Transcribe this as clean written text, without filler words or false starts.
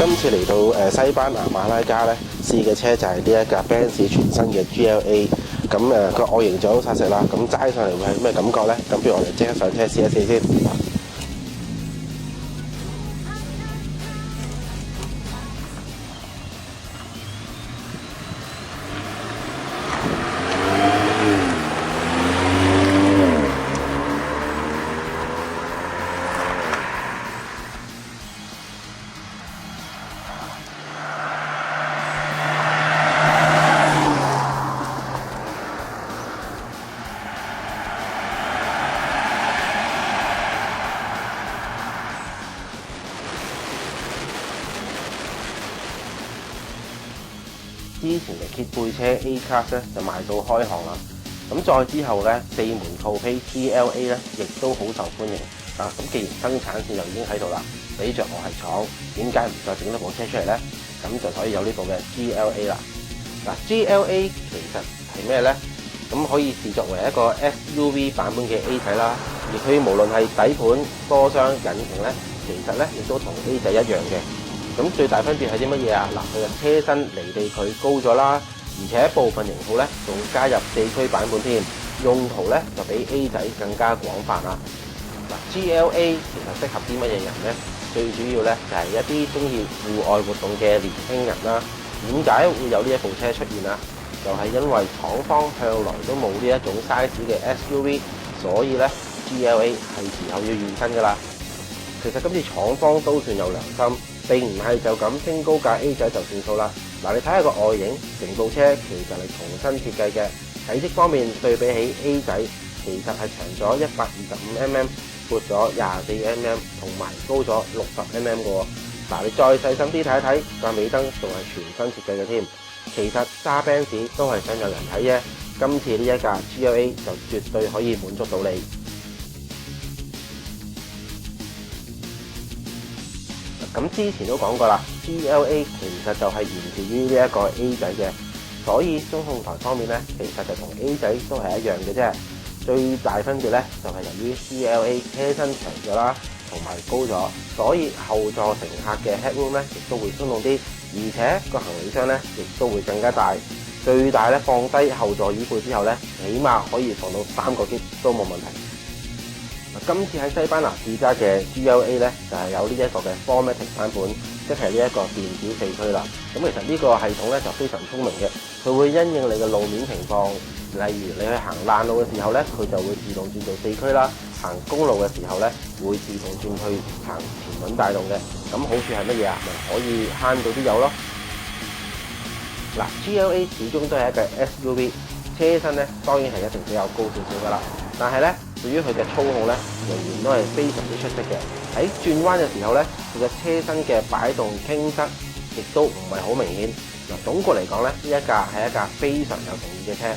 今次嚟到西班牙馬拉加咧試嘅車就係呢一架 Benz 全新嘅 GLA， 咁個外形就好殺食啦，咁揸上嚟會係咩感覺咧？咁不如我哋即刻上車試一試先。之前嘅揭背車 A-Class 咧就賣到開行啦，咁再之後咧4門套胚 GLA 咧亦都好受歡迎啊！咁既然生產線就已經喺度啦，俾着我係廠，點解唔再整多部車出嚟咧？咁就所以有呢部嘅 GLA 啦。嗱 GLA 其實係咩咧？咁可以視作為一個 SUV 版本嘅 A 仔啦，而佢無論係底盤、波箱、引擎咧，其實咧亦都同 A 仔一樣嘅。咁最大分別係啲乜嘢啊？嗱，佢嘅車身離地距高咗啦，而且部分型號咧仲加入4驅版本添，用途咧就比 A 仔更加廣泛啦。嗱 ，GLA 其實適合啲乜嘢人咧？最主要咧就係一啲中意戶外活動嘅年輕人啦。點解會有呢一部車出現啊？就係因為廠方向來都冇呢一種 size 嘅 SUV， 所以咧 GLA 係時候要現身㗎啦。其實今次廠方都算有良心。並唔係就咁升高價 A 仔就算數啦。嗱，你睇下個外形，成部車其實係重新設計嘅。體積方面對比起 A 仔，其實係長咗125mm， 闊咗24mm， 同埋高咗60mm 嘅喎。嗱，你再細心啲睇一睇，個尾燈仲係全新設計嘅添。其實揸 Benz 都係想有人睇啫。今次呢一架 GLA 就絕對可以滿足到你。咁之前都講過啦 ，GLA 其實就係源自於呢一個 A 仔嘅，所以中控台方面咧，其實就同 A 仔都係一樣嘅啫。最大分別咧，就係由於 GLA 車身長咗啦，同埋高咗，所以後座乘客嘅 headroom 咧，亦都會鬆動啲，而且個行李箱咧，亦都會更加大。最大咧放低後座椅背之後咧，起碼可以放到3個篋都冇問題。今次喺西班牙試揸嘅 GLA 咧，就係有呢一個嘅 4MATIC 版本，即係呢一個電子4驅啦。咁其實呢個系統咧就非常聰明嘅，佢會因應你嘅路面情況，例如你去行爛路嘅時候咧，佢就會自動轉做4驅啦；行公路嘅時候咧，會自動轉去行前輪帶動嘅。咁好處係乜嘢啊？咪可以慳到啲油咯。嗱 ，GLA 始終都係一個 SUV， 車身咧當然係一定比較高少少噶啦，但係咧，對於佢嘅操控咧，仍然都係非常之出色嘅。喺轉彎嘅時候咧，佢嘅車身嘅擺動傾側亦都唔係好明顯。嗱，總括嚟講咧，呢一架係一架非常有誠意嘅車。